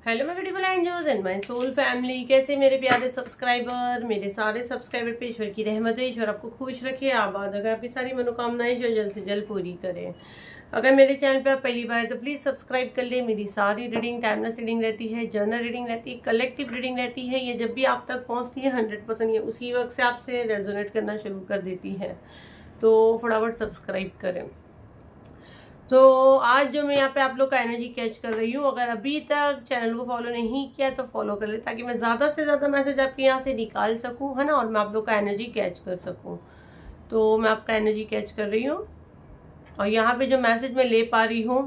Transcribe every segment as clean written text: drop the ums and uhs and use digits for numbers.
Hello my beautiful angels and my soul family. कैसे मेरे प्यारे सब्सक्राइबर, मेरे सारे सब्सक्राइबर पे ईश्वर की रहमत है। ईश्वर आपको खुश रखे, आबाद रखे, आपकी सारी मनोकामनाएं ईश्वर जल्द से जल्द पूरी करें। अगर मेरे चैनल पे आप पहली बार है तो प्लीज़ सब्सक्राइब कर ले। मेरी सारी रीडिंग टाइमलेस रीडिंग रहती है, जर्नल रीडिंग रहती है, कलेक्टिव रीडिंग रहती है। ये जब भी आप तक पहुँचती है 100% ये उसी वक्त से आपसे रेजोनेट करना शुरू कर देती है, तो फटाफट सब्सक्राइब करें। तो आज जो मैं यहाँ पे आप लोग का एनर्जी कैच कर रही हूँ, अगर अभी तक चैनल को फॉलो नहीं किया तो फॉलो कर ले, ताकि मैं ज़्यादा से ज़्यादा मैसेज आपके यहाँ से निकाल सकूँ, है ना, और मैं आप लोग का एनर्जी कैच कर सकूँ। तो मैं आपका एनर्जी कैच कर रही हूँ और यहाँ पे जो मैसेज मैं ले पा रही हूँ,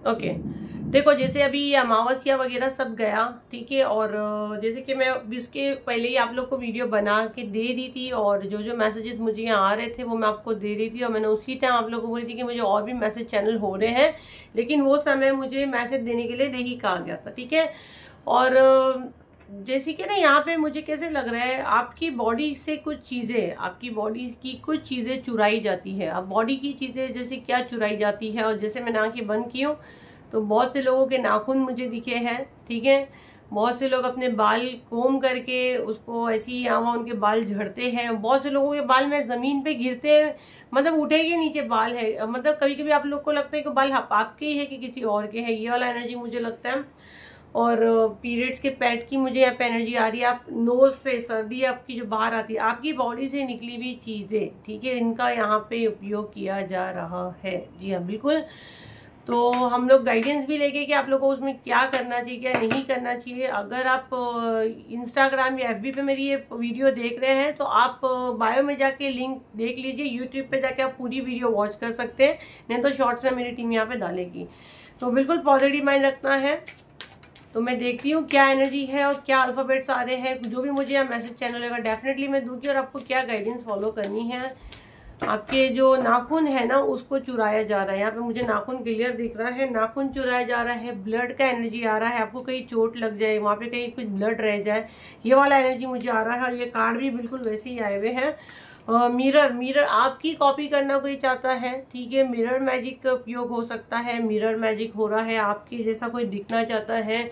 ओके देखो, जैसे अभी अमावस्या वगैरह सब गया, ठीक है, और जैसे कि मैं इसके पहले ही आप लोग को वीडियो बना के दे दी थी और जो जो मैसेजेस मुझे यहाँ आ रहे थे वो मैं आपको दे रही थी, और मैंने उसी टाइम आप लोगों को बोली थी कि मुझे और भी मैसेज चैनल हो रहे हैं, लेकिन वो समय मुझे मैसेज देने के लिए नहीं कहा गया था, ठीक है। और जैसे कि ना यहाँ पे मुझे कैसे लग रहा है, आपकी बॉडी से कुछ चीज़ें, आपकी बॉडी की कुछ चीज़ें चुराई जाती है। अब बॉडी की चीज़ें जैसे क्या चुराई जाती है, और जैसे मैंने आंखें बंद की हूँ तो बहुत से लोगों के नाखून मुझे दिखे हैं, ठीक है। बहुत से लोग अपने बाल कोम करके उसको ऐसे ही यहाँ उनके बाल झड़ते हैं। बहुत से लोगों के बाल में ज़मीन पे गिरते हैं, मतलब उठे के नीचे बाल है। मतलब कभी कभी आप लोग को लगता है कि बाल आपके ही है कि किसी और के है, ये वाला एनर्जी मुझे लगता है। और पीरियड्स के पैड की मुझे यहाँ पे एनर्जी आ रही है। आप नोज से सर्दी आपकी जो बाहर आती है, आपकी बॉडी से निकली हुई चीज़ें, ठीक है, इनका यहाँ पे उपयोग किया जा रहा है। जी हाँ, बिल्कुल। तो हम लोग गाइडेंस भी लेके कि आप लोग को उसमें क्या करना चाहिए, क्या नहीं करना चाहिए। अगर आप इंस्टाग्राम या एफबी पे मेरी ये वीडियो देख रहे हैं तो आप बायो में जाके लिंक देख लीजिए, यूट्यूब पे जाके आप पूरी वीडियो वॉच कर सकते हैं, नहीं तो शॉर्ट्स में मेरी टीम यहाँ पे डालेगी। तो बिल्कुल पॉजिटिव माइंड रखना है। तो मैं देखती हूँ क्या एनर्जी है और क्या अल्फाबेट्स आ रहे हैं। जो भी मुझे यहाँ मैसेज चैनल होगा डेफिनेटली मैं दूंगी, और आपको क्या गाइडेंस फॉलो करनी है। आपके जो नाखून है ना उसको चुराया जा रहा है। यहाँ पे मुझे नाखून क्लियर दिख रहा है, नाखून चुराया जा रहा है। ब्लड का एनर्जी आ रहा है, आपको कहीं चोट लग जाए, वहाँ पे कहीं कुछ ब्लड रह जाए, ये वाला एनर्जी मुझे आ रहा है। और ये कार्ड भी बिल्कुल वैसे ही आए हुए हैं। मिरर आपकी कॉपी करना कोई चाहता है, ठीक है, मिरर मैजिक का उपयोग हो सकता है। मिरर मैजिक हो रहा है, आपके जैसा कोई दिखना चाहता है,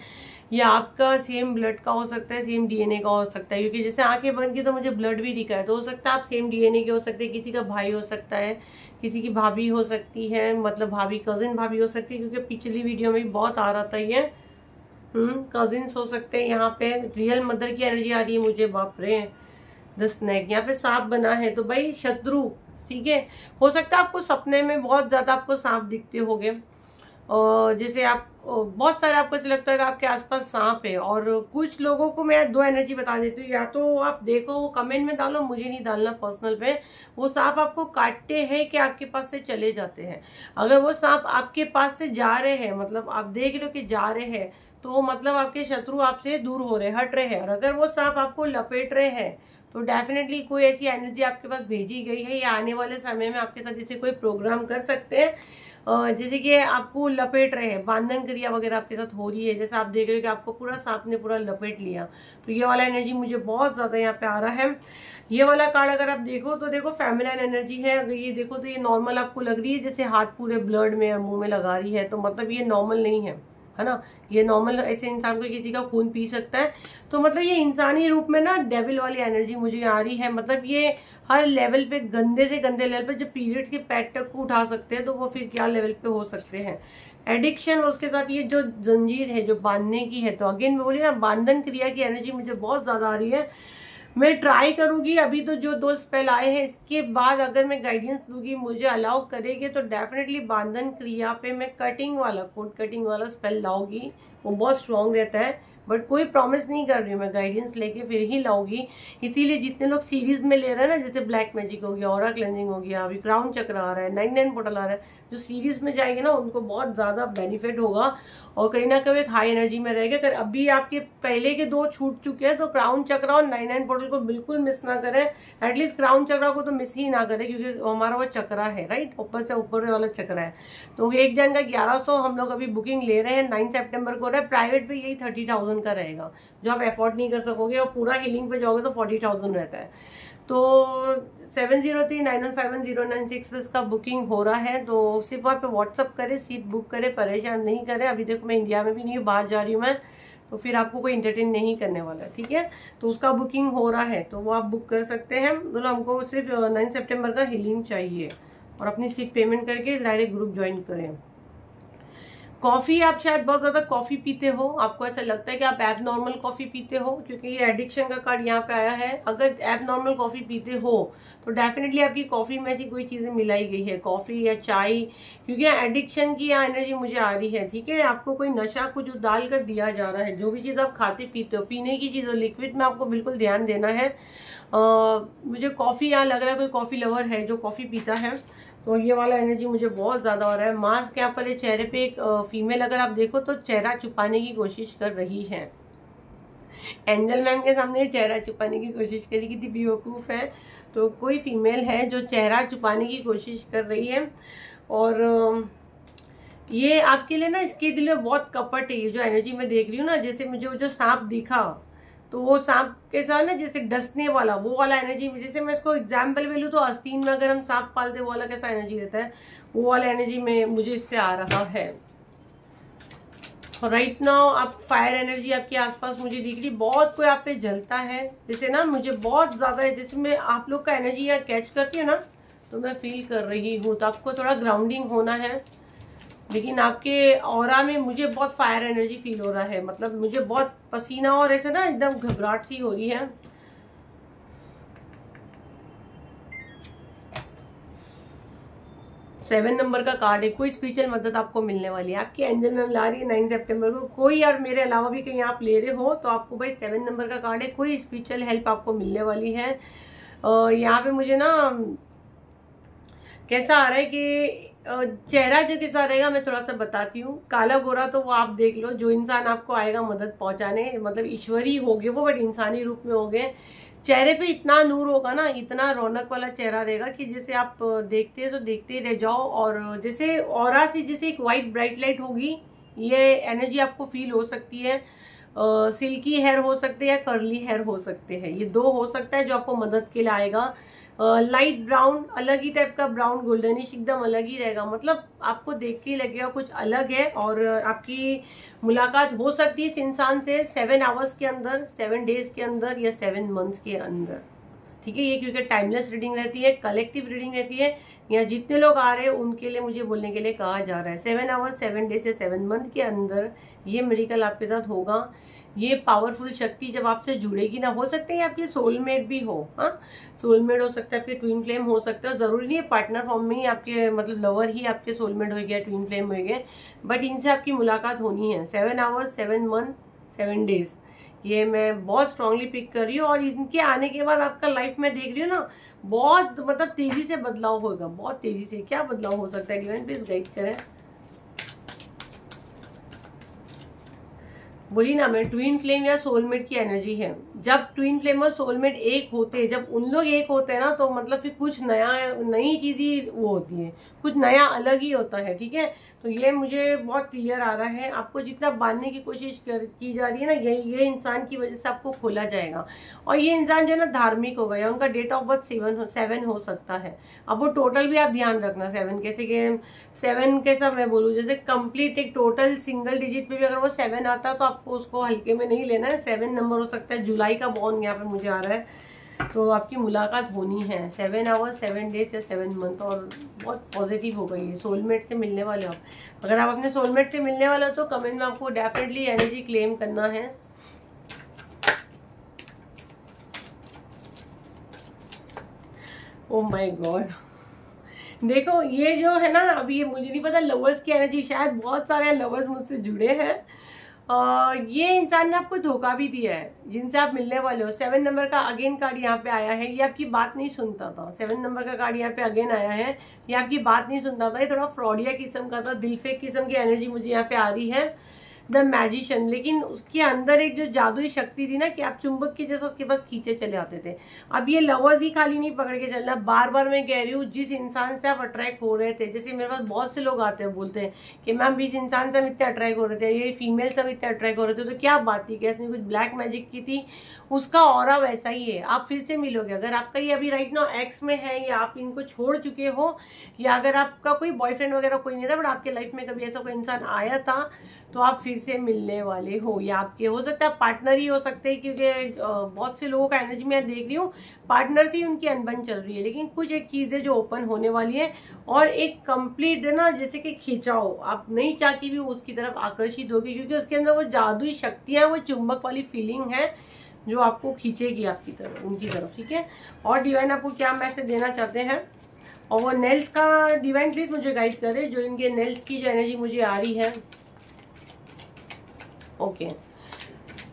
या आपका सेम ब्लड का हो सकता है, सेम डीएनए का हो सकता है, क्योंकि जैसे आंखें बंद की तो मुझे ब्लड भी दिखा है, तो हो सकता है आप सेम डीएनए के हो सकते हैं। किसी का भाई हो सकता है, किसी की भाभी हो सकती है, मतलब भाभी कजिन भाभी हो सकती है, क्योंकि पिछली वीडियो में भी बहुत आ रहा था ये। कजिन्स हो सकते हैं। यहाँ पे रियल मदर की एनर्जी आ रही है मुझे, बाप रे। द स्नैक, यहाँ पे सांप बना है, तो भाई शत्रु, ठीक है। हो सकता है आपको सपने में बहुत ज्यादा आपको सांप दिखते होंगे, और जैसे आप बहुत सारे आपको ऐसा लगता है कि आपके आसपास सांप है। और कुछ लोगों को मैं दो एनर्जी बता देती हूँ, या तो आप देखो, वो कमेंट में डालो, मुझे नहीं डालना पर्सनल पे, वो सांप आपको काटते हैं कि आपके पास से चले जाते हैं। अगर वो सांप आपके पास से जा रहे हैं, मतलब आप देख लो कि जा रहे हैं, तो मतलब आपके शत्रु आपसे दूर हो रहे, हट रहे हैं। और अगर वो सांप आपको लपेट रहे हैं तो डेफिनेटली कोई ऐसी एनर्जी आपके पास भेजी गई है, या आने वाले समय में आपके साथ जैसे कोई प्रोग्राम कर सकते हैं, जैसे कि आपको लपेट रहे हैं, बांधन क्रिया वगैरह आपके साथ हो रही है। जैसे आप देख रहे हो कि आपको पूरा सांप ने पूरा लपेट लिया, तो ये वाला एनर्जी मुझे बहुत ज्यादा यहाँ पे आ रहा है। ये वाला कार्ड अगर आप देखो तो देखो फेमिनाइन एनर्जी है। अगर ये देखो तो ये नॉर्मल आपको लग रही है, जैसे हाथ पूरे ब्लड में मुंह में लगा रही है, तो मतलब ये नॉर्मल नहीं है ना। ये नॉर्मल ऐसे इंसान को किसी का खून पी सकता है, तो मतलब ये इंसानी रूप में ना डेविल वाली एनर्जी मुझे आ रही है। मतलब ये हर लेवल पे, गंदे से गंदे लेवल पे, जब पीरियड्स के पैड तक को उठा सकते हैं तो वो फिर क्या लेवल पे हो सकते हैं। एडिक्शन, और उसके साथ ये जो जंजीर है जो बांधने की है, तो अगेन मैं बोली ना, बांधन क्रिया की एनर्जी मुझे बहुत ज्यादा आ रही है। मैं ट्राई करूंगी, अभी तो जो दो स्पेल आए हैं इसके बाद अगर मैं गाइडेंस दूंगी, मुझे अलाउ करेगी, तो डेफिनेटली बांधन क्रिया पे मैं कटिंग वाला, कोड कटिंग वाला स्पेल लाऊंगी। वो बहुत स्ट्रांग रहता है, बट कोई प्रॉमिस नहीं कर रही हूँ, मैं गाइडेंस लेके फिर ही लाऊंगी। इसीलिए जितने लोग सीरीज में ले रहे हैं ना, जैसे ब्लैक मैजिक हो गया, ऑरा क्लेंजिंग हो गया, अभी क्राउन चक्र आ रहा है, 99 पोर्टल आ रहा है, जो सीरीज में जाएंगे ना उनको बहुत ज्यादा बेनिफिट होगा, और कहीं ना कहीं एक हाई एनर्जी में रहेगा। अगर अभी आपके पहले के दो छूट चुके हैं तो क्राउन चक्र और 99 पोर्टल को बिल्कुल मिस ना करें। एटलीस्ट क्राउन चक्र को तो मिस ही ना करें, क्योंकि हमारा वो चक्र है, राइट, ऊपर से ऊपर वाला चक्र है। तो एक जन का 1100 हम लोग अभी बुकिंग ले रहे हैं, 9 सितंबर को रहा है। प्राइवेट पे यही 30,000 का रहेगा, जो आप अफोर्ड नहीं कर सकोगे, और पूरा हीलिंग पे जाओगे तो 40,000 रहता है। तो 7039151096 पे इसका बुकिंग हो रहा है। तो सिर्फ आप व्हाट्सअप करें, सीट बुक करें, परेशान नहीं करें। अभी देखो मैं इंडिया में भी नहीं हूँ, बाहर जा रही हूँ मैं, तो फिर आपको कोई इंटरटेन नहीं करने वाला है, ठीक है। तो उसका बुकिंग हो रहा है, तो वो आप बुक कर सकते हैं। मतलब हमको सिर्फ 9 सितंबर का हीलिंग चाहिए और अपनी सीट पेमेंट करके डायरेक्ट ग्रुप ज्वाइन करें। कॉफ़ी, आप शायद बहुत ज़्यादा कॉफ़ी पीते हो, आपको ऐसा लगता है कि आप एब नॉर्मल कॉफ़ी पीते हो, क्योंकि ये एडिक्शन का कार्ड यहाँ पे आया है। अगर एब नॉर्मल कॉफ़ी पीते हो तो डेफिनेटली आपकी कॉफ़ी में ऐसी कोई चीज़ें मिलाई गई है, कॉफ़ी या चाय, क्योंकि एडिक्शन की यहाँ एनर्जी मुझे आ रही है, ठीक है। आपको कोई नशा कुछ डाल कर दिया जा रहा है। जो भी चीज़ आप खाते पीते हो, पीने की चीज़, लिक्विड में आपको बिल्कुल ध्यान देना है। मुझे कॉफ़ी यहाँ लग रहा है कोई कॉफ़ी लवर है जो कॉफ़ी पीता है, तो ये वाला एनर्जी मुझे बहुत ज़्यादा हो रहा है। मास्क यहाँ पर चेहरे पे एक फीमेल अगर आप देखो तो चेहरा छुपाने की कोशिश कर रही है। एंजल मैम के सामने चेहरा छुपाने की कोशिश करी, कितनी बेवकूफ़ है। तो कोई फीमेल है जो चेहरा छुपाने की कोशिश कर रही है, और ये आपके लिए ना, इसके दिल में बहुत कपट है। ये जो एनर्जी मैं देख रही हूँ ना, जैसे मुझे जो सांप दिखा, तो वो सांप के साथ ना जैसे डसने वाला, वो वाला एनर्जी, जैसे मैं इसको एग्जाम्पल में लूँ तो आस्तीन में अगर हम सांप पालते वो वाला कैसा एनर्जी रहता है, वो वाला एनर्जी में मुझे इससे आ रहा है। राइट नाउ आप फायर एनर्जी आपके आसपास मुझे दिख रही, बहुत कोई आप पे जलता है, जैसे ना मुझे बहुत ज्यादा है, जैसे मैं आप लोग का एनर्जी यहाँ कैच करती हूँ ना, तो मैं फील कर रही हूँ। तो आपको थोड़ा ग्राउंडिंग होना है, लेकिन आपके ऑरा में मुझे बहुत फायर एनर्जी फील हो रहा है। मतलब मुझे बहुत पसीना और ऐसे ना एकदम घबराहट सी हो रही है। सेवन नंबर का कार्ड है, कोई स्पिरिचुअल मदद आपको मिलने वाली है। आपकी एंजल मैम ला रही है 9 सितंबर को, कोई और मेरे अलावा भी कहीं आप ले रहे हो तो आपको भाई 7 नंबर का कार्ड है, कोई स्पिरिचुअल हेल्प आपको मिलने वाली है। यहाँ पे मुझे ना कैसा आ रहा है कि चेहरा जो कैसा रहेगा मैं थोड़ा सा बताती हूँ। काला गोरा तो वो आप देख लो, जो इंसान आपको आएगा मदद पहुंचाने, मतलब ईश्वरी हो गए वो, बट इंसानी रूप में हो गए। चेहरे पे इतना नूर होगा ना, इतना रौनक वाला चेहरा रहेगा कि जैसे आप देखते हैं तो देखते ही रह जाओ। और जैसे ऑरा से जैसे एक वाइट ब्राइट लाइट होगी, ये एनर्जी आपको फील हो सकती है। सिल्की हेयर हो सकते हैं या कर्ली हेयर हो सकते हैं, ये दो हो सकता है जो आपको मदद के लिए आएगा। लाइट ब्राउन, अलग ही टाइप का ब्राउन, गोल्डनिश, एकदम अलग ही रहेगा। मतलब आपको देख के लगेगा कुछ अलग है। और आपकी मुलाकात हो सकती है इस इंसान से 7 आवर्स के अंदर, 7 डेज के अंदर या 7 मंथ्स के अंदर, ठीक है। ये क्योंकि टाइमलेस रीडिंग रहती है, कलेक्टिव रीडिंग रहती है। यहाँ जितने लोग आ रहे हैं उनके लिए मुझे बोलने के लिए कहा जा रहा है 7 आवर्स, 7 डेज या 7 मंथ के अंदर ये मिरेकल आपके साथ होगा। ये पावरफुल शक्ति जब आपसे जुड़ेगी ना, हो सकते हैं आपके सोलमेट भी हो, हाँ, सोलमेट हो सकता है, आपके ट्विन फ्लेम हो सकता है। जरूरी नहीं है पार्टनर फॉर्म में ही आपके, मतलब लवर ही आपके सोलमेट हो गया, ट्विन फ्लेम हो गया, बट इनसे आपकी मुलाकात होनी है। 7 आवर्स, 7 मंथ, 7 डेज, ये मैं बहुत स्ट्रांगली पिक कर रही हूँ। और इनके आने के बाद आपका लाइफ में देख रही हूँ ना, बहुत मतलब तेजी से बदलाव होगा, बहुत तेजी से। क्या बदलाव हो सकता है डिवाइन प्लीज गाइड करें। बोली ना मैं, ट्विन फ्लेम या सोलमेट की एनर्जी है। जब ट्विन फ्लेम और सोलमेट एक होते हैं, जब उन लोग एक होते हैं ना, तो मतलब फिर कुछ नया, नई चीज ही वो होती है, कुछ नया अलग ही होता है, ठीक है। तो ये मुझे बहुत क्लियर आ रहा है। आपको जितना बांधने की कोशिश की जा रही है ना, ये इंसान की वजह से आपको खोला जाएगा। और ये इंसान जो है ना धार्मिक होगा, या उनका डेट ऑफ बर्थ 7 हो सकता है। अब वो टोटल भी आप ध्यान रखना, 7 कैसे के 7 कैसा मैं बोलूँ, जैसे कंप्लीट एक टोटल सिंगल डिजिट पे भी अगर वो 7 आता है तो आपको उसको हल्के में नहीं लेना है। 7 नंबर हो सकता है, जुलाई का बॉर्न यहाँ पे मुझे आ रहा है, तो आपकी मुलाकात होनी है 7 आवर्स, 7 डेज या 7 मंथ। और बहुत पॉजिटिव हो गई है, सोलमेट से मिलने वाले हो आप। अगर आप अपने सोलमेट से मिलने वाले हो तो कमेंट में आपको डेफिनेटली एनर्जी क्लेम करना है। ओ माय गॉड, देखो ये जो है ना, अभी ये मुझे नहीं पता लवर्स की एनर्जी, शायद बहुत सारे लवर्स मुझसे जुड़े हैं। ये इंसान ने आपको धोखा भी दिया है, जिनसे आप मिलने वाले हो। 7 नंबर का अगेन कार्ड यहाँ पे आया है, ये आपकी बात नहीं सुनता था। 7 नंबर का कार्ड यहाँ पे अगेन आया है, ये आपकी बात नहीं सुनता था, ये थोड़ा फ्रॉडिया किस्म का था, दिलफेक किस्म की एनर्जी मुझे यहाँ पे आ रही है। द मैजिशियन, लेकिन उसके अंदर एक जो जादुई शक्ति थी ना कि आप चुंबक के जैसे उसके पास खींचे चले आते थे। अब ये लवर्स ही खाली नहीं पकड़ के चलना, बार बार मैं कह रही हूँ जिस इंसान से आप अट्रैक्ट हो रहे थे, जैसे मेरे पास बहुत से लोग आते हैं बोलते हैं कि मैम इस इंसान से हम इतने अट्रैक्ट हो रहे थे, ये फीमेल से हम इतने अट्रैक्ट हो रहे थे, तो क्या बात थी, कैसे कुछ ब्लैक मैजिक की थी, उसका ऑरा वैसा ही है। आप फिर से मिलोगे, अगर आपका ये अभी राइट नाउ एक्स में है या आप इनको छोड़ चुके हो, या अगर आपका कोई बॉयफ्रेंड वगैरह कोई नहीं था बट आपके लाइफ में कभी ऐसा कोई इंसान आया था, तो आप फिर से मिलने वाले हो। या आपके हो सकता है पार्टनर ही हो सकते हैं, क्योंकि बहुत से लोगों का एनर्जी मैं देख रही हूँ पार्टनर से ही उनकी अनबन चल रही है, लेकिन कुछ एक चीज है जो ओपन होने वाली है और एक कंप्लीट ना जैसे कि खिंचाओ, आप नहीं चाहती भी उसकी तरफ आकर्षित होगी, क्योंकि उसके अंदर वो जादुई शक्तियां, वो चुंबक वाली फीलिंग है जो आपको खींचेगी आपकी तरफ, उनकी तरफ, ठीक है। और डिवाइन आपको क्या मैसेज देना चाहते हैं, और वो नेल्स का डिवाइन प्लीज मुझे गाइड करे, जो इनके नेल्स की जो एनर्जी मुझे आ रही है। ओके,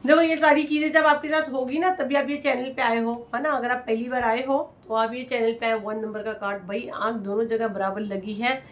देखो ये सारी चीजें जब आपके साथ होगी ना तभी आप ये चैनल पे आए हो, है ना। अगर आप पहली बार आए हो तो आप ये चैनल पे आए। 1 नंबर का कार्ड, भाई आंख दोनों जगह बराबर लगी है।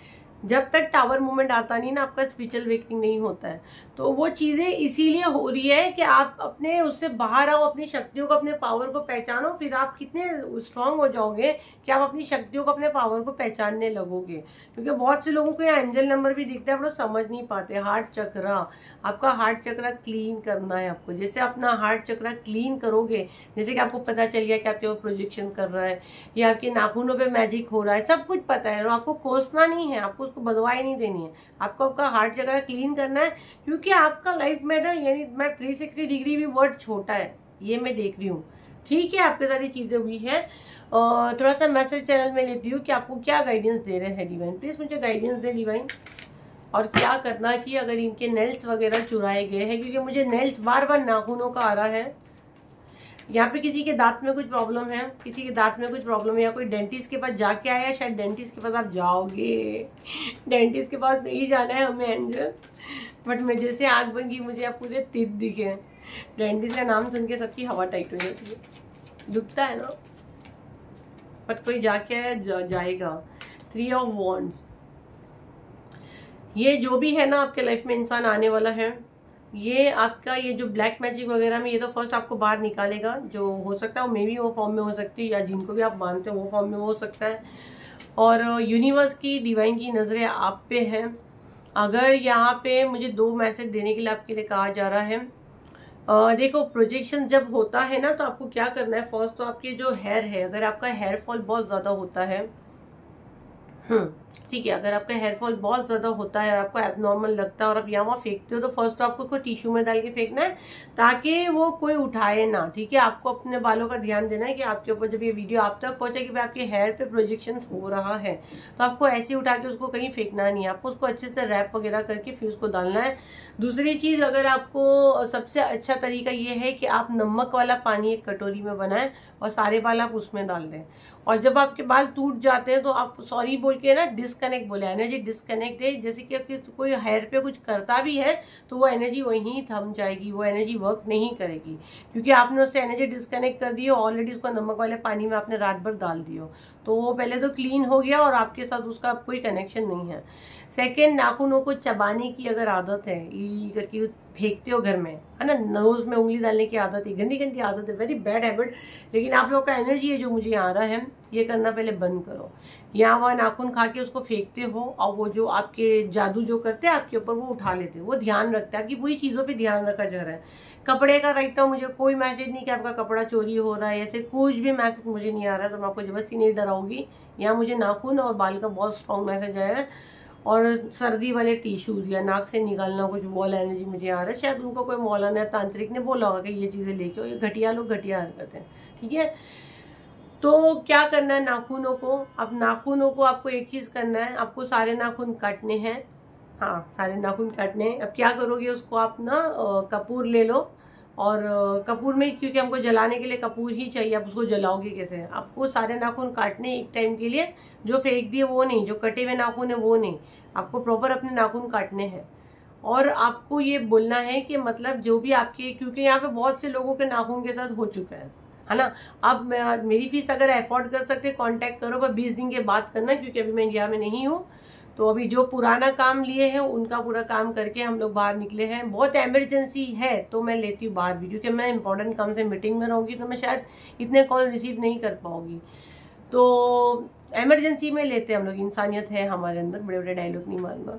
जब तक टावर मूवमेंट आता नहीं ना, आपका स्पिरिचुअल वेकनिंग नहीं होता है। तो वो चीजें इसीलिए हो रही है कि आप अपने उससे बाहर आओ, अपनी शक्तियों को, अपने पावर को पहचानो, फिर आप कितने स्ट्रांग हो जाओगे कि आप अपनी शक्तियों को, अपने पावर को पहचानने लगोगे। क्योंकि बहुत से लोगों को यहाँ एंजल नंबर भी दिखता है, वो समझ नहीं पाते। हार्ट चक्रा, आपका हार्ट चक्रा क्लीन करना है आपको। जैसे अपना हार्ट चक्रा क्लीन करोगे, जैसे कि आपको पता चल गया कि आपके वो प्रोजेक्शन कर रहा है या आपके नाखूनों पे मैजिक हो रहा है, सब कुछ पता है, और आपको कोसना नहीं है, आपको उसको बदवाई नहीं देनी है, आपको आपका हार्ट चक्रा क्लीन करना है। क्योंकि आपका लाइफ में ना, यानी मैं 360 डिग्री भी वर्ड छोटा है, ये मैं देख रही हूँ, ठीक है। आपके सारी चीजें हुई है। थोड़ा सा मैसेज चैनल में लेती हूँ कि आपको क्या गाइडेंस दे रहे हैं डिवाइन, प्लीज मुझे गाइडेंस दे डिवाइन। और क्या करना चाहिए अगर इनके नेल्स वगैरह चुराए गए हैं, क्योंकि मुझे नेल्स बार बार नाखूनों का आ रहा है। यहाँ पे किसी के दांत में कुछ प्रॉब्लम है, किसी के दांत में कुछ प्रॉब्लम है, या कोई डेंटिस्ट के पास जाके आया, शायद डेंटिस्ट के पास आप जाओगे। डेंटिस्ट के पास नहीं जाना है हमें एंजल, बट मैं जैसे आंख बन गई मुझे आप पूरे तीत दिखे। डेंटिस्ट का नाम सुन के सबकी हवा टाइट हो जाती है, दुखता है ना, बट कोई जाके आया, जाएगा। 3 ऑफ वॉन्ड्स, ये जो भी है ना आपके लाइफ में इंसान आने वाला है, ये आपका ये जो ब्लैक मैजिक वगैरह में, ये तो फर्स्ट आपको बाहर निकालेगा। जो हो सकता है वो मे भी वो फॉर्म में हो सकती है, या जिनको भी आप मानते हो वो फॉर्म में हो सकता है। और यूनिवर्स की, डिवाइन की नजरें आप पे हैं। अगर यहाँ पे मुझे 2 मैसेज देने के लिए आपके लिए कहा जा रहा है, देखो प्रोजेक्शन जब होता है ना तो आपको क्या करना है, फर्स्ट तो आपके जो हेयर है, अगर आपका हेयर फॉल बहुत ज्यादा होता है, ठीक है, अगर आपका हेयर फॉल बहुत ज्यादा होता है और आपको एबनॉर्मल लगता है और आप यहाँ वहाँ फेंकते हो, तो फर्स्ट तो आपको उसको टिश्यू में डाल के फेंकना है ताकि वो कोई उठाए ना, ठीक है। आपको अपने बालों का ध्यान देना है कि आपके ऊपर जब ये वीडियो आप तक पहुंचे कि आपके हेयर पे प्रोजेक्शन हो रहा है, तो आपको ऐसे उठा के उसको कहीं फेंकना नहीं है, आपको उसको अच्छे से रैप वगैरह करके फिर उसको डालना है। दूसरी चीज, अगर आपको सबसे अच्छा तरीका ये है कि आप नमक वाला पानी एक कटोरी में बनाएं और सारे बाल आप उसमें डाल दें, और जब आपके बाल टूट जाते हैं तो आप सॉरी बोल के ना डिस्कनेक्ट बोले, एनर्जी डिस्कनेक्ट है। जैसे कि कोई हेयर पे कुछ करता भी है तो वो एनर्जी वहीं थम जाएगी, वो एनर्जी वर्क नहीं करेगी, क्योंकि आपने उससे एनर्जी डिस्कनेक्ट कर दी हो ऑलरेडी, उसको नमक वाले पानी में आपने रात भर डाल दिया, तो वो पहले तो क्लीन हो गया और आपके साथ उसका कोई कनेक्शन नहीं है। सेकेंड, नाखूनों को चबाने की अगर आदत है, ई करके फेंकते हो घर में, है ना, नोज में उंगली डालने की आदत है, गंदी गंदी आदत है, वेरी बैड हैबिट। लेकिन आप लोग का एनर्जी है जो मुझे आ रहा है, ये करना पहले बंद करो। यहाँ वहाँ नाखून खा के उसको फेंकते हो और वो जो आपके जादू जो करते हैं आपके ऊपर वो उठा लेते हैं, वो ध्यान रखते हैं, आपकी पूरी चीज़ों पे ध्यान रखा जा रहा है। कपड़े का राइट नाउ मुझे कोई मैसेज नहीं कि आपका कपड़ा चोरी हो रहा है, ऐसे कुछ भी मैसेज मुझे नहीं आ रहा है, तो मैं आपको जबरदस्ती नहीं डराऊंगी। यहाँ मुझे नाखून और बाल का बहुत स्ट्रॉन्ग मैसेज आया है, और सर्दी वाले टिश्यूज या नाक से निकालना कुछ वॉल एनर्जी मुझे आ रहा है। शायद उनको कोई मौलाना तांत्रिक ने बोला होगा कि ये चीज़ें लेके, ये घटिया लोग घटिया हरकत है, ठीक है। तो क्या करना है नाखूनों को, अब नाखूनों को आपको एक चीज़ करना है, आपको सारे नाखून काटने हैं, हाँ सारे नाखून काटने हैं। अब क्या करोगे, उसको आप ना कपूर ले लो, और कपूर में, क्योंकि हमको जलाने के लिए कपूर ही चाहिए, आप उसको जलाओगे कैसे, आपको सारे नाखून काटने एक टाइम के लिए, जो फेंक दिए वो नहीं, जो कटे हुए नाखून है वो नहीं, आपको प्रॉपर अपने नाखून काटने हैं। और आपको ये बोलना है कि मतलब जो भी आपके, क्योंकि यहाँ पे बहुत से लोगों के नाखून के साथ हो चुका है ना। अब मेरी फीस अगर अफोर्ड कर सकते कांटेक्ट करो, पर 20 दिन के बाद करना, क्योंकि अभी मैं इंडिया में नहीं हूँ, तो अभी जो पुराना काम लिए हैं उनका पूरा काम करके हम लोग बाहर निकले हैं। बहुत इमरजेंसी है तो मैं लेती हूँ बाहर भी, क्योंकि मैं इंपॉर्टेंट काम से मीटिंग में रहूँगी तो मैं शायद इतने कॉल रिसीव नहीं कर पाऊँगी। तो इमरजेंसी में लेते हैं हम लोग, इंसानियत है हमारे अंदर, बड़े बड़े डायलॉग नहीं मारूंगा।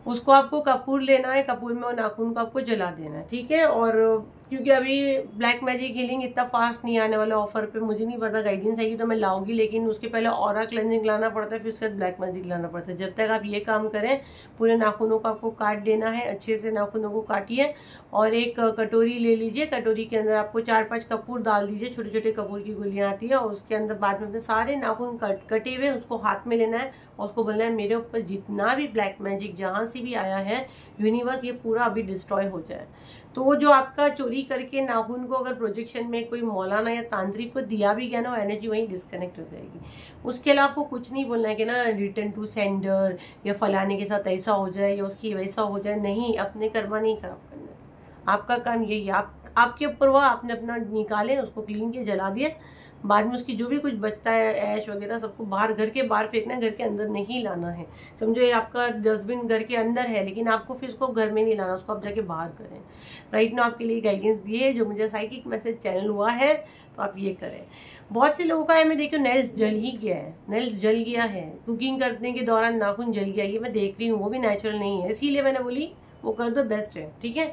उसको आपको कपूर लेना है, कपूर में वो नाखून को आपको जला देना है, ठीक है। और क्योंकि अभी ब्लैक मैजिक हीलिंग इतना फास्ट नहीं आने वाला ऑफर पे, मुझे नहीं पता, गाइडेंस आएगी तो मैं लाऊंगी, लेकिन उसके पहले ऑरा क्लेंजिंग लाना पड़ता है, फिर उसके बाद ब्लैक मैजिक लाना पड़ता है। जब तक आप ये काम करें, पूरे नाखूनों को आपको काट देना है, अच्छे से नाखूनों को काटिए और एक कटोरी ले लीजिए। कटोरी के अंदर आपको 4-5 कपूर डाल दीजिए, छोटे छोटे कपूर की गोलियां आती है, और उसके अंदर बाद में अपने सारे नाखून कटे हुए उसको हाथ में लेना है और उसको बोलना है मेरे ऊपर जितना भी ब्लैक मैजिक जहां से भी आया है यूनिवर्स, ये पूरा अभी डिस्ट्रॉय हो जाए। तो वो जो आपका चोरी करके नाखून को अगर प्रोजेक्शन में कोई मौलाना या तांत्रिक को दिया भी गया ना, वो एनर्जी वहीं डिस्कनेक्ट हो जाएगी। उसके अलावा आपको कुछ नहीं बोलना है कि ना रिटर्न टू सेंडर या फलाने के साथ ऐसा हो जाए या उसकी वैसा हो जाए, नहीं, अपने कर्मा नहीं खराब करना। आपका काम यही है, आपके ऊपर हुआ, आपने अपना निकाले, उसको क्लीन किया, जला दिया, बाद में उसकी जो भी कुछ बचता है ऐश वगैरह सबको बाहर, घर के बाहर फेंकना है, घर के अंदर नहीं लाना है। समझो ये आपका डस्टबिन घर के अंदर है, लेकिन आपको फिर उसको घर में नहीं लाना, उसको आप जाके बाहर करें। राइट ना, आपके लिए गाइडेंस दिए जो मुझे साइकिक मैसेज चैनल हुआ है, तो आप ये करें। बहुत से लोगों का है, मैं देखियो नेल्स जल ही गया है, नेल्स जल गया है, कुकिंग करने के दौरान नाखून जल गया, ये मैं देख रही हूँ, वो भी नेचुरल नहीं है, इसीलिए मैंने बोली वो कर दो, बेस्ट है, ठीक है।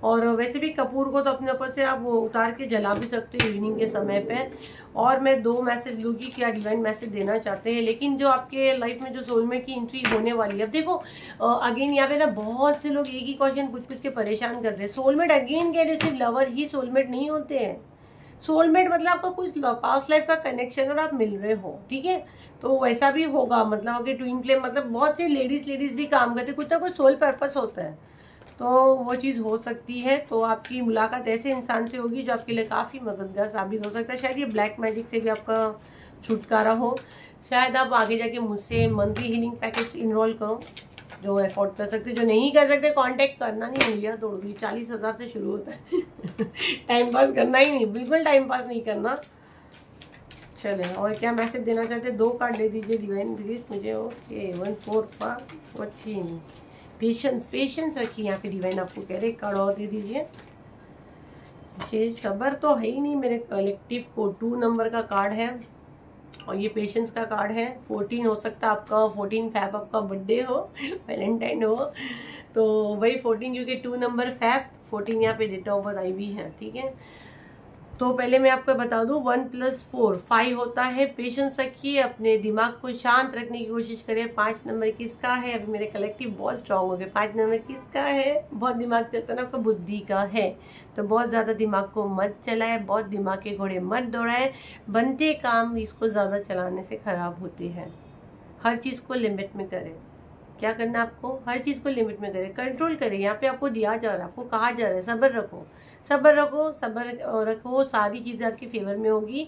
और वैसे भी कपूर को तो अपने ऊपर से आप वो उतार के जला भी सकते हो इवनिंग के समय पे। और मैं 2 मैसेज लूँगी कि आप डिवाइन मैसेज देना चाहते हैं, लेकिन जो आपके लाइफ में जो सोलमेट की एंट्री होने वाली है। अब देखो अगेन यहाँ पे ना बहुत से लोग एक ही क्वेश्चन पूछ के परेशान कर रहे हैं। सोलमेट अगेन कह रहे सिर्फ लवर ही सोलमेट नहीं होते हैं। सोलमेट मतलब आपका कुछ पास्ट लाइफ का कनेक्शन और आप मिल रहे हो, ठीक है। तो वैसा भी होगा, मतलब अगर ट्विन फ्लेम, मतलब बहुत से लेडीज भी काम करते, कुछ ना कुछ सोल पर्पस होता है, तो वो चीज़ हो सकती है। तो आपकी मुलाकात ऐसे इंसान से होगी जो आपके लिए काफ़ी मददगार साबित हो सकता है। शायद ये ब्लैक मैजिक से भी आपका छुटकारा हो, शायद आप आगे जाके मुझसे मंथली हीलिंग पैकेज इनरोल करो, जो अफोर्ड कर सकते, जो नहीं कर सकते कांटेक्ट करना नहीं, उंगलियां तोड़ दी। 40,000 से शुरू होता है टाइम पास करना ही नहीं, बिल्कुल टाइम पास नहीं करना। चले, और क्या मैसेज देना चाहते हैं? 2 कार्ड दे दीजिए डिवाइन प्लीज मुझे। ओके, 1 4 5 14। पेशेंस रखिए यहाँ पे डिवाइन, आपको कह रहे। कार्ड और दे दीजिए। विशेष खबर तो है ही नहीं मेरे कलेक्टिव को। 2 नंबर का कार्ड है और ये पेशेंस का कार्ड है। 14 हो सकता है आपका, 14 फैब आपका बर्थडे हो, वैलेंटाइन हो, तो वही 14, क्योंकि 2 नंबर फैब, 14 यहाँ पे डेट ऑफ बर्थ आई भी है, ठीक है। तो पहले मैं आपको बता दूं 1 + 4 5 होता है। पेशेंस रखिए, अपने दिमाग को शांत रखने की कोशिश करें। 5 नंबर किसका है? अभी मेरे कलेक्टिव बहुत स्ट्रांग हो गए। 5 नंबर किसका है? बहुत दिमाग चलता है ना आपका, बुद्धि का है। तो बहुत ज़्यादा दिमाग को मत चलाए, बहुत दिमाग के घोड़े मत दौड़ाए। बनते काम इसको ज़्यादा चलाने से खराब होते हैं। हर चीज़ को लिमिट में करें। क्या करना आपको? हर चीज़ को लिमिट में करें, कंट्रोल करें। यहाँ पे आपको दिया जा रहा है, आपको कहा जा रहा है सब्र रखो, सब्र रखो, सब्र रखो, सारी चीज़ें आपके फेवर में होगी।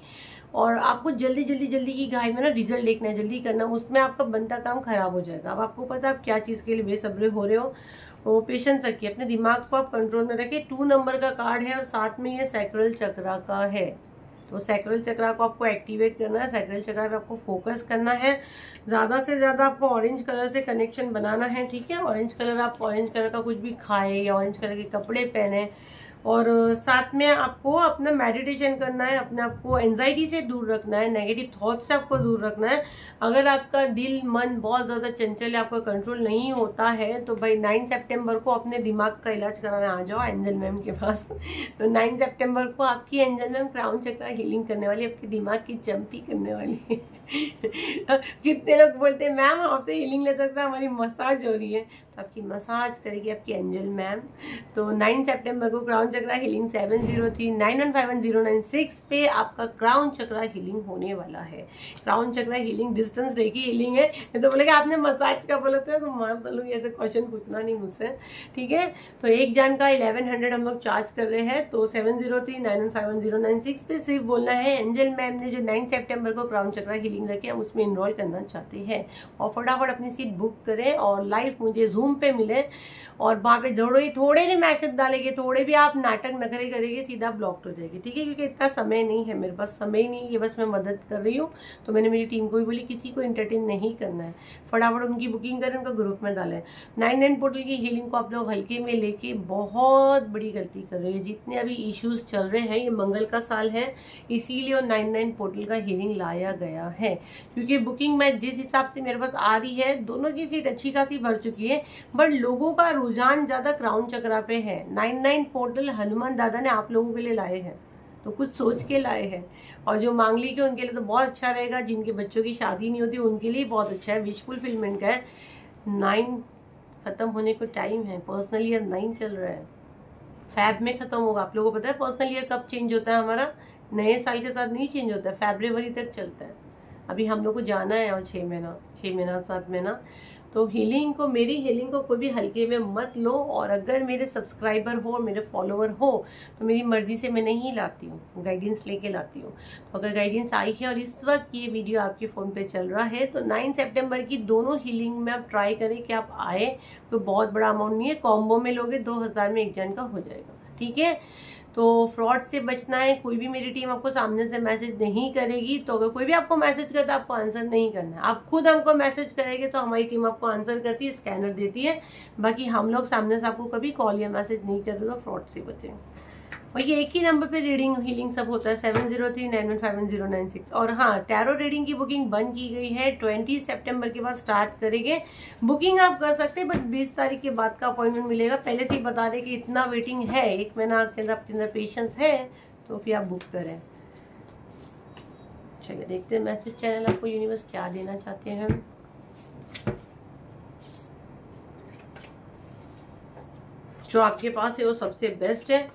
और आपको जल्दी की घाई में ना रिजल्ट देखना है, जल्दी करना, उसमें आपका बनता काम खराब हो जाएगा। अब आपको पता है आप क्या चीज़ के लिए बेसब्रे हो रहे हो। वो पेशेंस रखिए, अपने दिमाग को आप कंट्रोल में रखिए। 2 नंबर का कार्ड है और साथ में ये सैक्रल चक्रा का है। तो सैक्रल चक्रा को आपको एक्टिवेट करना है, सैक्रल चक्रा पे आपको फोकस करना है। ज़्यादा से ज़्यादा आपको ऑरेंज कलर से कनेक्शन बनाना है, ठीक है। ऑरेंज कलर, आप ऑरेंज कलर का कुछ भी खाए या ऑरेंज कलर के कपड़े पहने। और साथ में आपको अपना मेडिटेशन करना है, अपने आप को एंजाइटी से दूर रखना है, नेगेटिव थॉट से आपको दूर रखना है। अगर आपका दिल मन बहुत ज़्यादा चंचल है, आपका कंट्रोल नहीं होता है, तो भाई 9 सितंबर को अपने दिमाग का इलाज कराने आ जाओ एंजल मैम के पास। तो 9 सितंबर को आपकी एंजल मैम क्राउन चक्रा हीलिंग करने वाली, आपके दिमाग की चंपी करने वाली है। कितने लोग बोलते हैं मैम आपसे हीलिंग ले सकता है, हमारी मसाज हो रही है, तो आपकी मसाज करेगी आपकी एंजल मैम। तो 9 सितंबर को क्राउन चक्रा हीलिंग 7039151096 पे आपका क्राउन चक्रा हीलिंग होने वाला है। क्राउन चक्रा हीलिंग डिस्टेंस रेकी हीलिंग है। तो बोलेगा आपने मसाज का बोला था, तो मान चलूँगी, ऐसे क्वेश्चन पूछना नहीं मुझसे, ठीक है। तो एक जान का 1100 हम लोग चार्ज कर रहे हैं। तो 7039151096 पे सिर्फ बोलना है एंजल मैम ने जो 9 सितंबर को क्राउन चक्रा हीलिंग रखे, हम उसमें इनरोल करना चाहते हैं। और फटाफट अपनी सीट बुक करें और लाइव मुझे जूम पे मिले। और वहाँ पे थोड़े भी मैसेज डालेंगे, थोड़े भी आप नाटक नखरे करेंगे सीधा ब्लॉक हो जाएगी, ठीक है, क्योंकि इतना समय नहीं है मेरे पास, समय नहीं, ये बस मैं मदद कर रही हूँ। तो मैंने मेरी टीम को भी बोली किसी को एंटरटेन नहीं करना है, फटाफट उनकी बुकिंग करें, उनका ग्रुप में डालें। 99 पोर्टल की हीलिंग को आप लोग हल्के में लेके बहुत बड़ी गलती कर रहे हैं। जितने अभी इश्यूज चल रहे हैं, ये मंगल का साल है, इसीलिए और 99 पोर्टल का हीलिंग लाया गया है, क्योंकि बुकिंग मैं जिस हिसाब से मेरे पास आ रही है, दोनों की सीट अच्छी खासी भर चुकी है, बट लोगों का रुझान ज्यादा क्राउन चक्रा पे है। 99 पोर्टल हनुमान दादा ने आप लोगों के लिए लाए हैं, तो कुछ सोच के लाए हैं। और जो मांगलिक है उनके लिए तो बहुत अच्छा रहेगा, जिनके बच्चों की शादी नहीं होती उनके लिए बहुत अच्छा है, विश फुलफिलमेंट का है। 9 खत्म होने को टाइम है, पर्सनल ईयर 9 चल रहा है, फैब में खत्म होगा। आप लोगों को पता है पर्सनल ईयर कब चेंज होता है हमारा? नए साल के साथ नहीं चेंज होता है, फरवरी तक चलता है। अभी हम लोग को जाना है और 6 महीना 7 महीना। तो हीलिंग को, मेरी हीलिंग को कोई भी हल्के में मत लो। और अगर मेरे सब्सक्राइबर हो, मेरे फॉलोअर हो, तो मेरी मर्जी से मैं नहीं लाती हूँ, गाइडेंस लेके लाती हूँ। तो अगर गाइडेंस आई है और इस वक्त ये वीडियो आपके फ़ोन पे चल रहा है, तो 9 सितंबर की दोनों हीलिंग में आप ट्राई करें कि आप आए। कोई बहुत बड़ा अमाउंट नहीं है, कॉम्बो में लोगे 2000 में एक जन का हो जाएगा, ठीक है। तो फ्रॉड से बचना है। कोई भी मेरी टीम आपको सामने से मैसेज नहीं करेगी, तो अगर कोई भी आपको मैसेज करता है आपको आंसर नहीं करना है। आप खुद हमको मैसेज करेंगे तो हमारी टीम आपको आंसर करती है, स्कैनर देती है। बाकी हम लोग सामने से आपको कभी कॉल या मैसेज नहीं करते, तो फ्रॉड से बचें। और ये एक ही नंबर पे रीडिंग हीलिंग सब होता है, 7039151096। और हाँ, टैरो रीडिंग की बुकिंग बंद की गई है, 20 सितंबर के बाद स्टार्ट करेंगे। बुकिंग आप कर सकते हैं, बट 20 तारीख के बाद का अपॉइंटमेंट मिलेगा। पहले से ही बता दें कि इतना वेटिंग है, 1 महीना के अंदर पेशेंस है, तो फिर आप बुक करें। चलिए देखते हैं मैसेज चैनल आपको यूनिवर्स क्या देना चाहते हैं। जो आपके पास है वो सबसे बेस्ट है,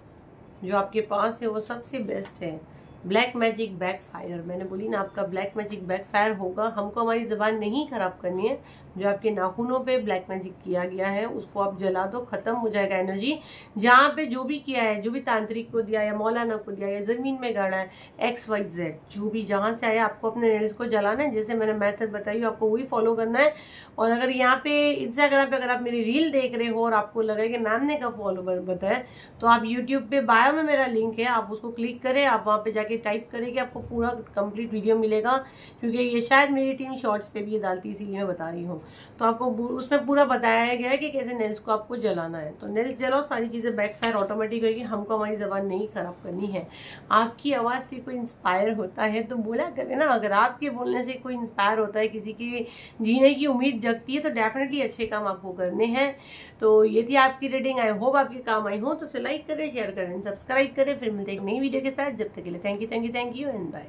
जो आपके पास है वो सबसे बेस्ट है। ब्लैक मैजिक बैकफायर, मैंने बोली ना आपका ब्लैक मैजिक बैकफायर होगा। हमको हमारी ज़बान नहीं खराब करनी है। जो आपके नाखूनों पे ब्लैक मैजिक किया गया है उसको आप जला दो, खत्म हो जाएगा एनर्जी। जहाँ पे जो भी किया है, जो भी तांत्रिक को दिया या मौलाना को दिया या जमीन में गाड़ा है, XYZ जो भी जहाँ से आया, आपको अपने नेल्स को जलाना है। जैसे मैंने मेथड बताई आपको वही फॉलो करना है। और अगर यहाँ पे इंस्टाग्राम पे अगर आप मेरी रील देख रहे हो और आपको लगे कि मैम ने कब फॉलो बताया, तो आप यूट्यूब पे बायो में मेरा लिंक है, आप उसको क्लिक करें, आप वहाँ पे जाके टाइप करें कि आपको पूरा कंप्लीट वीडियो मिलेगा। क्योंकि ये शायद मेरी टीम शॉर्ट्स पे भी ये डालती है, इसीलिए मैं बता रही हूँ। तो आपको उसमें पूरा बताया गया है कि कैसे नेल्स को आपको जलाना है। तो नेल्स जलाओ, सारी चीज़ें बैकफायर ऑटोमेटिक होगी। हमको हमारी ज़बान नहीं खराब करनी है। आपकी आवाज़ से कोई इंस्पायर होता है तो बोला करें ना। अगर आपके बोलने से कोई इंस्पायर होता है, किसी की जीने की उम्मीद जगती है, तो डेफिनेटली अच्छे काम आपको करने हैं। तो ये थी आपकी रीडिंग। आई होप आपके काम आई हो। तो लाइक करें, शेयर करें, सब्सक्राइब करें। फिर मिलते हैं एक नई वीडियो के साथ। जब तक के लिए थैंक यू एंड बाय।